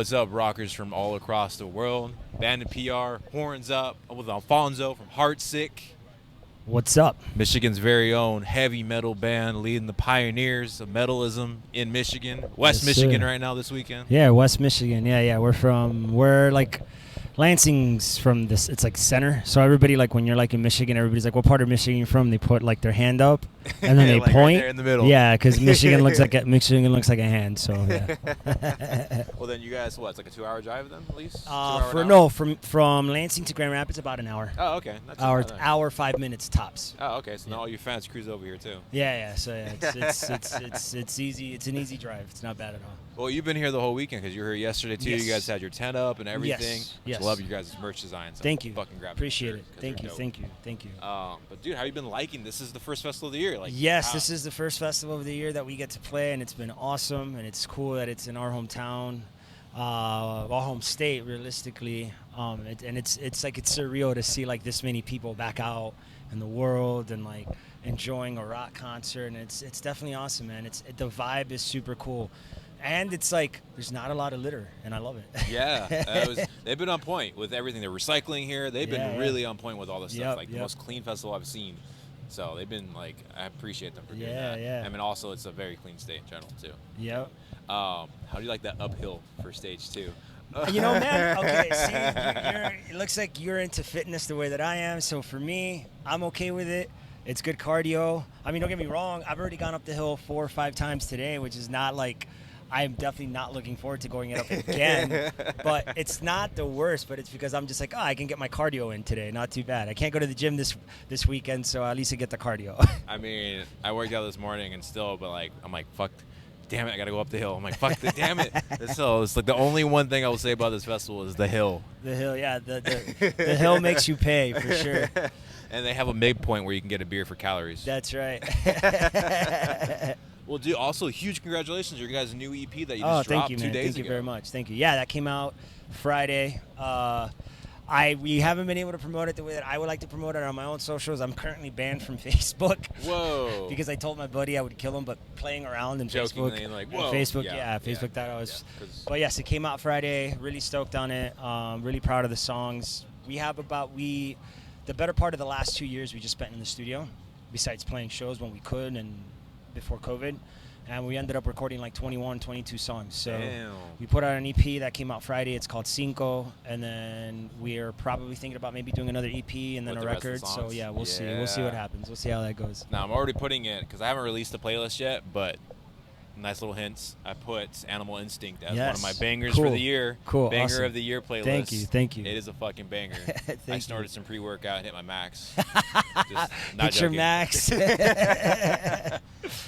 What's up, rockers from all across the world? Bandit PR, horns up. I'm with Alfonso from Heartsick. What's up? Michigan's very own heavy metal band, leading the pioneers of metalism in Michigan. West Michigan sir. right now this weekend. Yeah, West Michigan. Yeah. We're like Lansing's from this. It's like center. So everybody, like when you're like in Michigan, everybody's like, "What part of Michigan you from?" They put like their hand up, and then they Like point. right there in the middle. Yeah, because Michigan looks like a hand. So yeah. Well, then you guys, what? It's like a 2-hour drive then, at least. From Lansing to Grand Rapids, about an hour. Oh, okay. Not too bad. Hour 5 minutes tops. Oh, okay. So now all your fans cruise over here too. Yeah. So yeah, it's easy. It's an easy drive. It's not bad at all. Well, you've been here the whole weekend because you were here yesterday too. Yes. You guys had your tent up and everything. Yes. Just love you guys' merch designs. Thank you. Fucking grab Appreciate it. Thank you. Thank you. But dude, how you been liking? This is the first festival of the year. Like, yes, this is the first festival of the year that we get to play, and it's been awesome. And it's cool that it's in our hometown, our home state, realistically. It's like it's surreal to see like this many people back out in the world and like enjoying a rock concert, and it's definitely awesome, man. The vibe is super cool. And it's like there's not a lot of litter, and I love it. Yeah, they've been on point with everything. They're recycling here. They've been really on point with all this stuff. The most clean festival I've seen. So they've been like, I appreciate them for doing that. Yeah. I mean, also it's a very clean state in general too. Yep. How do you like that uphill for stage 2? You know, man. Okay, see, it looks like you're into fitness the way that I am. So for me, I'm okay with it. It's good cardio. I mean, don't get me wrong. I've already gone up the hill 4 or 5 times today, which is not like. I'm definitely not looking forward to going it up again, but it's not the worst, but it's because I'm just like, I can get my cardio in today. Not too bad. I can't go to the gym this weekend, so at least I get the cardio. I mean, I worked out this morning and still, but like, I'm like, fuck, damn it, I got to go up the hill. I'm like, fuck, damn it. So it's like the only one thing I will say about this festival is the hill. The hill, yeah. The hill makes you pay, for sure. And they have a midpoint where you can get a beer for calories. That's right. Well, dude, also huge congratulations. Your guys' new EP that you just dropped 2 days ago. Thank you very much. Thank you. Yeah, that came out Friday. We haven't been able to promote it the way that I would like to promote it on my own socials. I'm currently banned from Facebook. Whoa. Because I told my buddy I would kill him, but playing around in Jokingly, Facebook. like, whoa. Facebook, Facebook that I was. Yeah, but yes, it came out Friday. Really stoked on it. Really proud of the songs. We have the better part of the last 2 years we just spent in the studio, besides playing shows when we could and before COVID, and we ended up recording like 22 songs. So we put out an EP that came out Friday. It's called Cinco, and then we're probably thinking about maybe doing another EP and then with a record. So yeah, we'll see. We'll see what happens. We'll see how that goes. Now I'm already putting it because I haven't released the playlist yet, but nice little hints. I put Animal Instinct as one of my bangers for the year. Cool. Banger awesome. of the year playlist. Thank you. It is a fucking banger. I snorted some pre-workout and hit my max. Just not hit joking. your max.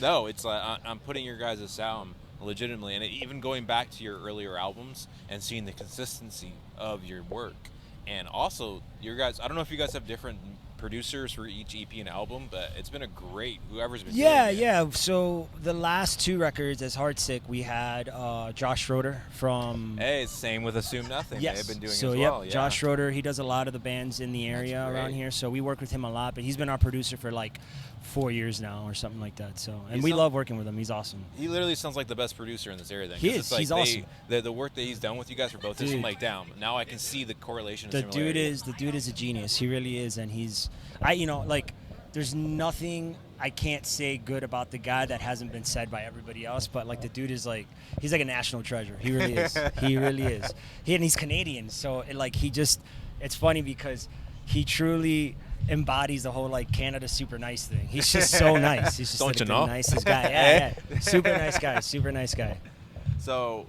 No, it's like I'm putting your guys' sound legitimately, and even going back to your earlier albums and seeing the consistency of your work. And also, your guys, I don't know if you guys have different producers for each EP and album, but it's been a great, whoever's been doing it. Yeah. So the last 2 records as Heartsick, we had Josh Schroeder from... Hey, same with Assume Nothing. Yes. They've been doing so, as well. Josh Schroeder, he does a lot of the bands in the area around here, so we work with him a lot, but he's been our producer for like 4 years now or something like that. So, and we love working with him. He's awesome. He literally sounds like the best producer in this area. Then he is. It's like he's awesome. The work that he's done with you guys for both of them, like, damn. Now I can see the correlation. The dude is a genius. He really is, and there's nothing I can't say good about the guy that hasn't been said by everybody else. But like the dude is like, he's like a national treasure. He really is. He really is. And he's Canadian, so it's funny because he truly embodies the whole like Canada super nice thing. He's just so nice. He's just the nicest guy. Yeah. Super nice guy. So,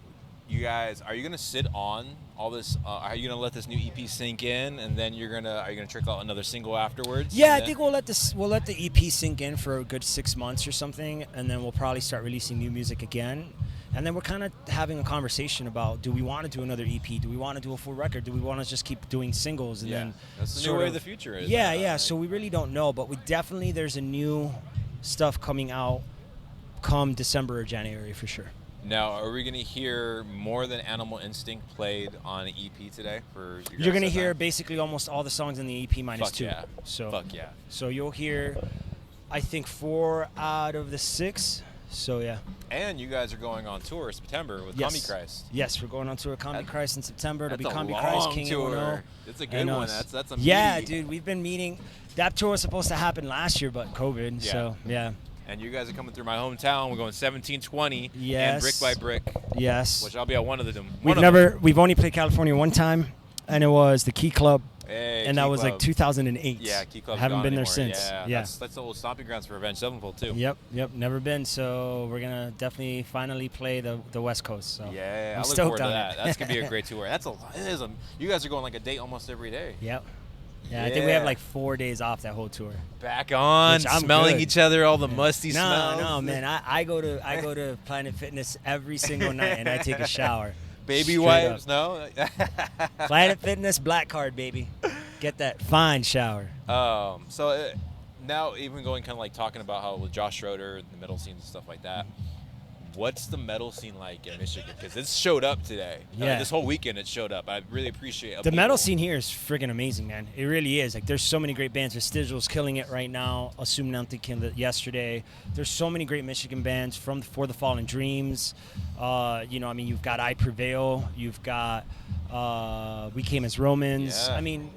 you guys, are you gonna sit on all this? Are you gonna let this new EP sink in, and then are you gonna trickle out another single afterwards? Yeah, I think we'll let the EP sink in for a good 6 months or something, and then we'll probably start releasing new music again. And then we're kind of having a conversation about, do we want to do another EP? Do we want to do a full record? Do we want to just keep doing singles? And then that's the new way of the future is. Yeah. Right? So we really don't know, but there's a new stuff coming out come December or January for sure. Now, are we going to hear more than Animal Instinct played on an EP today? You're going to hear basically almost all the songs in the EP minus 2. Fuck yeah. So you'll hear, I think, 4 out of the 6 So yeah. And you guys are going on tour September with Yes. Combi Christ. Yes, we're going on tour with Combi Christ in September. It'll That's be a Combi Christ, long King tour. and Uno. It's a good one. That's a yeah, meaty. dude. We've been meeting. That tour was supposed to happen last year, but COVID. Yeah. So yeah. And you guys are coming through my hometown. We're going 1720 Yes. and Brick by Brick. Yes. Which I'll be at one of them. We've only played California one time, and it was the Key Club. Hey, and Key that was Club. like 2008. Yeah, Key Club. Haven't been there anymore. since. Yeah. That's the old stomping grounds for Avenged Sevenfold too. Yep. Never been. So we're gonna definitely finally play the West Coast. So yeah, I'm I look stoked forward to on that. it. That's gonna be a great tour. That's a lot. It is a. You guys are going like a date almost every day. Yep. Yeah, I think we have like 4 days off that whole tour. Back on, smelling each other, all the musty smells. No, man. I go to Planet Fitness every single night, and I take a shower. Baby wipes, no. Planet Fitness Black Card, baby. Get that fine shower. So now, even going kind of like talking about how with Josh Schroeder, the metal scene and stuff like that. What's the metal scene like in Michigan? Because it showed up today. Yeah. This whole weekend it showed up. I really appreciate the metal scene here is freaking amazing, man. It really is. Like, there's so many great bands. Vestigial's killing it right now. Assumnante killed it yesterday. There's so many great Michigan bands from For the Fallen Dreams. You've got I Prevail. You've got We Came as Romans. Yeah. I mean,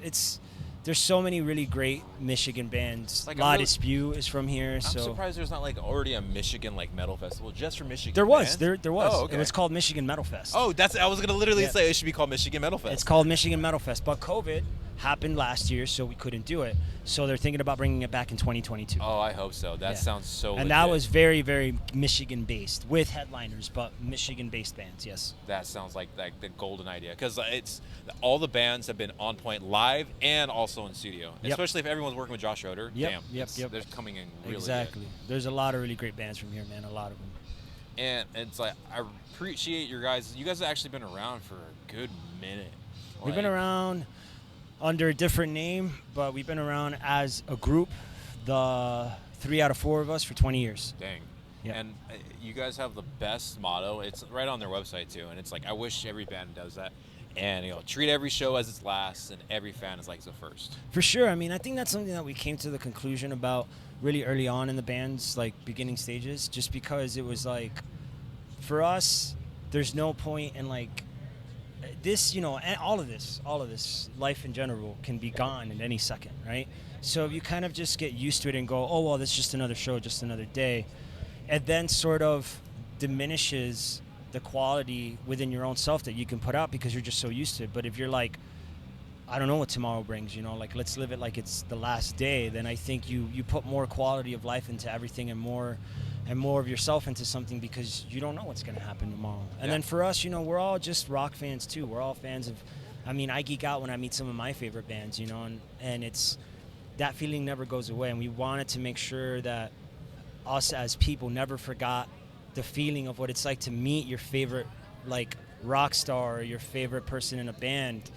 there's so many really great Michigan bands. Like La Dispute is from here. I'm so surprised there's not like already a Michigan like metal festival just for Michigan. There was. bands. There was. Oh, okay. It was called Michigan Metal Fest. Oh, I was gonna literally say it should be called Michigan Metal Fest. It's called Michigan Metal Fest, but COVID happened last year, so we couldn't do it. So they're thinking about bringing it back in 2022. Oh, I hope so. That sounds so And legit. that was very, very Michigan-based, with headliners, but Michigan-based bands, yes. That sounds like the golden idea, because it's all the bands have been on point live and also in studio. Yep. Especially if everyone's working with Josh Schroeder. Yep. They're coming in really exactly. good. There's a lot of really great bands from here, man. A lot of them. And it's like I appreciate your guys. You guys have actually been around for a good minute. We've been around under a different name, but we've been around as a group, the 3 out of 4 of us, for 20 years. Dang. Yep. And you guys have the best motto. It's right on their website too, and it's like I wish every band does that. And treat every show as its last, and every fan is like the first. For sure. I mean, I think that's something that we came to the conclusion about really early on in the band's like beginning stages, just because it was like, for us, there's no point in like this, and all of this life in general can be gone in any second, right? So if you kind of just get used to it and go, oh, well, this is just another show, just another day, it then sort of diminishes the quality within your own self that you can put out because you're just so used to it. But if you're like, I don't know what tomorrow brings, like let's live it like it's the last day, then I think you put more quality of life into everything and more of yourself into something because you don't know what's going to happen tomorrow. And then for us, we're all just rock fans too. We're all fans of, I geek out when I meet some of my favorite bands, and it's, that feeling never goes away. And we wanted to make sure that us as people never forgot the feeling of what it's like to meet your favorite like rock star or your favorite person in a band.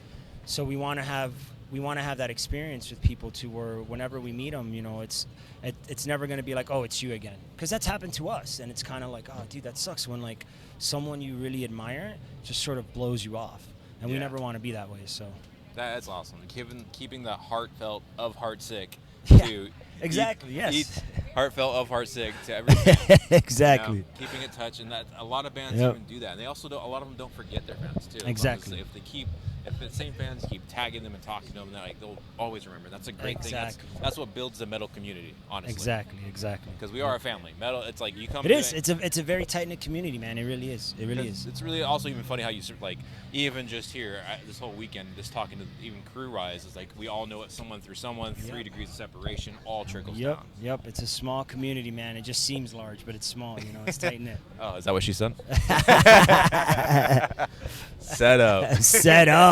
So we want to have that experience with people too, where whenever we meet them, it's never going to be like, oh, it's you again, because that's happened to us, and it's kind of like, oh, dude, that sucks when like someone you really admire just sort of blows you off, and we never want to be that way. So that's awesome. Keeping the heartfelt of Heartsick to exactly, yes. Heartfelt of Heartsick to everything. Exactly. Keeping in touch, and that a lot of bands even do that, and they also a lot of them don't forget their fans too. Exactly. If the same fans keep tagging them and talking to them, they'll always remember. That's a great thing. That's what builds the metal community, honestly. Exactly. Because we are a family. Metal, it's like you come. It is. It's a very tight knit community, man. It really is. It really is. It's really also even funny how you like even just here this whole weekend, just talking to even crew wise, is like we all know it. Someone through someone, 3 degrees of separation, all trickles down. Yep. It's a small community, man. It just seems large, but it's small. It's tight knit. Oh, is that what she said? Set up.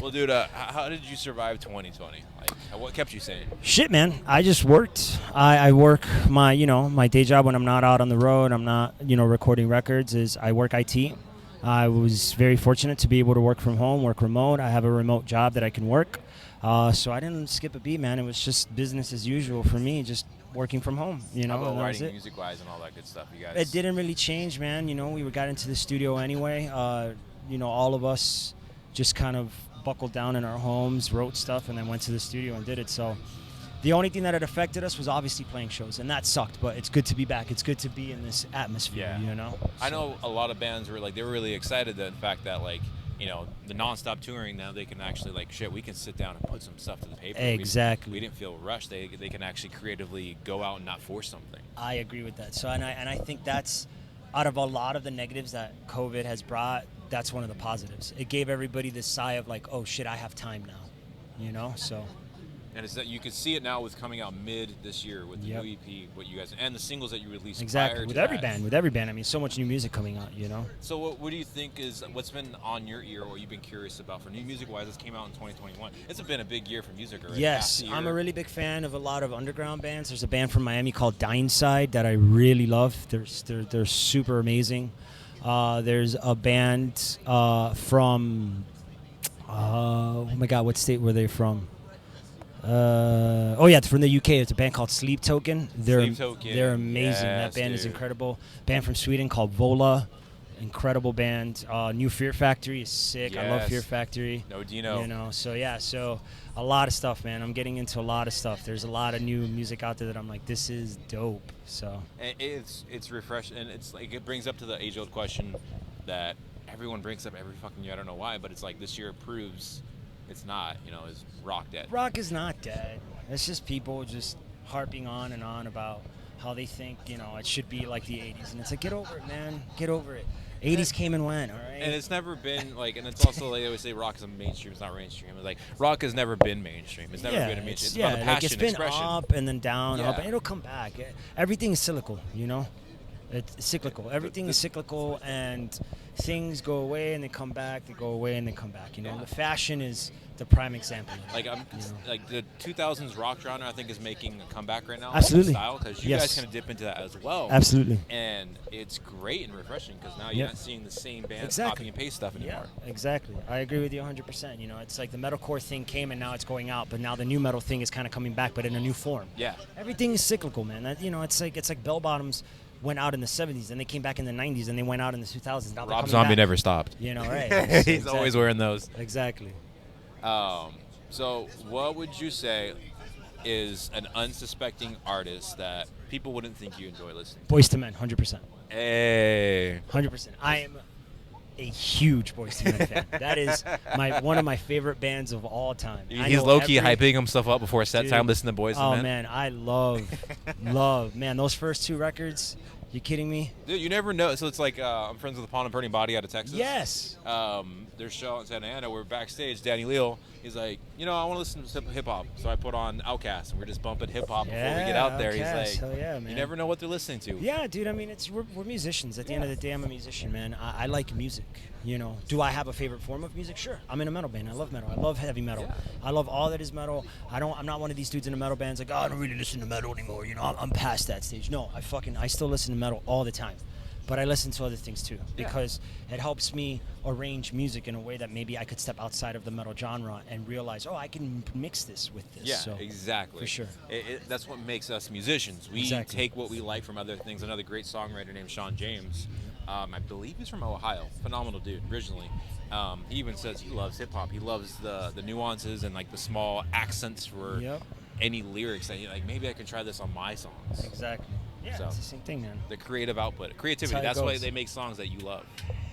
Well, dude, how did you survive 2020? Like, what kept you sane? Shit, man. I just worked. I work my day job when I'm not out on the road. I'm not, recording records. Is I work IT. I was very fortunate to be able to work from home, work remote. I have a remote job that I can work. So I didn't skip a beat, man. It was just business as usual for me, just working from home. How about writing music-wise and all that good stuff, you guys? It didn't really change, man. We got into the studio anyway. All of us just kind of buckled down in our homes, wrote stuff, and then went to the studio and did it. So The only thing that had affected us was obviously playing shows, and that sucked. But it's good to be back. It's good to be in this atmosphere. You know. I know a lot of bands were like they were really excited that the fact that like the nonstop touring now they can actually like shit. We can sit down and put some stuff to the paper. Exactly. We didn't feel rushed. They can actually creatively go out and not force something. I agree with that. So and I think that's out of a lot of the negatives that COVID has brought. That's one of the positives. It gave everybody this sigh of like, oh shit, I have time now. So. And it's that you can see it now with coming out mid this year with the new EP, what you guys and the singles that you released. Exactly. Prior with to every that. band. With every band. I mean, so much new music coming out. So what do you think is what's been on your ear, or what you've been curious about for new music wise? This came out in 2021. It's been a big year for music already. Yes, I'm a really big fan of a lot of underground bands. There's a band from Miami called Downside that I really love. They're super amazing. There's a band from oh my God, what state were they from? It's from the UK. It's a band called Sleep Token. They're amazing. Yes, that band is dude. incredible. Band from Sweden called Vola. Incredible band. New Fear Factory is sick. Yes. I love Fear Factory. No Dino. So a lot of stuff, man. I'm getting into a lot of stuff. There's a lot of new music out there that I'm like, this is dope. So And it's refreshing, and it's like it brings up to the age-old question that everyone brings up every fucking year. I don't know why, but it's like this year proves it's not. Is rock dead? Rock is not dead. It's just people just harping on and on about how they think, it should be like the 80s. And it's like, get over it, man. Get over it. 80s came and went, all right? And it's never been like, and it's also like they always say rock is a mainstream. It's not mainstream. It's like rock has never been mainstream. It's never been a mainstream. It's about the passion, it's been expression. up and then down, up, Yeah. and it'll come back. Everything is cyclical, It's cyclical. Everything is cyclical, and things go away and they come back. They go away and they come back. The fashion is the prime example. Like like the 2000s rock genre, I think is making a comeback right now. Absolutely. Style, because you guys kind of dip into that as well. Absolutely. And it's great and refreshing because now you're not seeing the same bands copy and paste stuff anymore. Yeah, exactly. I agree with you 100%. It's like the metalcore thing came and now it's going out, but now the new metal thing is kind of coming back, but in a new form. Yeah. Everything is cyclical, man. It's like bell bottoms went out in the 70s, and they came back in the 90s, and they went out in the 2000s. Now Rob Zombie never stopped. Right? He's always wearing those. Exactly. So what would you say is an unsuspecting artist that people wouldn't think you enjoy listening to? Boyz II Men, 100%. Hey. 100%. I am a huge Boyz II Men fan. That is one of my favorite bands of all time. He's low-key hyping himself up before set time listening to Boyz II Men. Oh, man, I love, man, those first two records. You kidding me? Dude, you never know. So it's like I'm friends with the Pawn and Burning Body out of Texas. Yes. Their show in Santa Ana. We're backstage. Danny Leal. He's like, I want to listen to hip hop. So I put on Outkast, and we're just bumping hip hop before we get out there. Outkast. He's like, hell yeah, man. You never know what they're listening to. Yeah, dude. I mean, we're musicians. At the end of the day, I'm a musician, man. I like music. Do I have a favorite form of music? Sure. I'm in a metal band. I love metal. I love heavy metal. Yeah. I love all that is metal. I'm not one of these dudes in a metal bands like, I don't really listen to metal anymore. I'm past that stage. No, I still listen to metal all the time. But I listen to other things too because it helps me arrange music in a way that maybe I could step outside of the metal genre and realize, I can mix this with this. Yeah, so, exactly. For sure. That's what makes us musicians. We take what we like from other things. Another great songwriter named Sean James, I believe he's from Ohio. Phenomenal dude originally. He even says he loves hip hop. He loves the nuances and like the small accents for any lyrics. That like maybe I can try this on my songs. Exactly. Yeah, it's the same thing, man. The creative output, creativity. That's why they make songs that you love.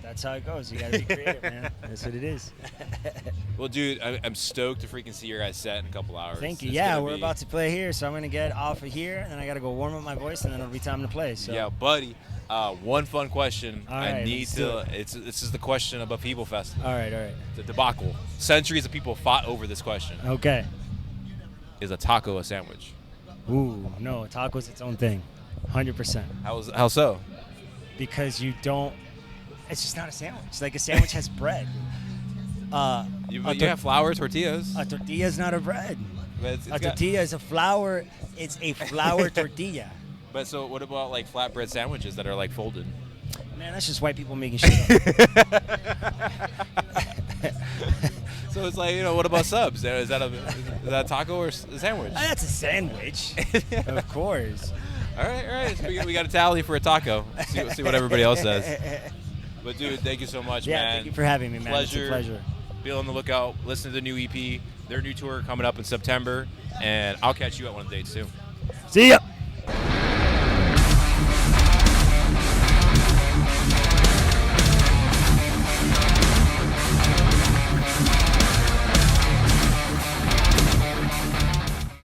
That's how it goes. You gotta be creative, man. That's what it is. Well, dude, I'm stoked to freaking see your guys set in a couple hours. Thank you. Yeah, we're about to play here, so I'm gonna get off of here, and then I gotta go warm up my voice, and then it'll be time to play. So. Yeah, buddy. One fun question. All right, I need to. This is the question of Upheaval Fest. All right. The debacle. Centuries of people fought over this question. Okay. Is a taco a sandwich? Ooh, no. Taco's its own thing. 100%. How so? Because you don't. It's just not a sandwich. Like a sandwich has bread. You have flour, tortillas. A tortilla is not a bread. A tortilla is a flour. It's a flour tortilla. But so what about like flatbread sandwiches that are like folded? Man, that's just white people making shit up. So it's like, what about subs? Is that a taco or a sandwich? That's a sandwich. Of course. All right. So we got a tally for a taco. See what everybody else says. But dude, thank you so much, man. Yeah, thank you for having me, man. It's a pleasure. Be on the lookout. Listen to the new EP. Their new tour coming up in September. and I'll catch you at one of the dates too. See ya.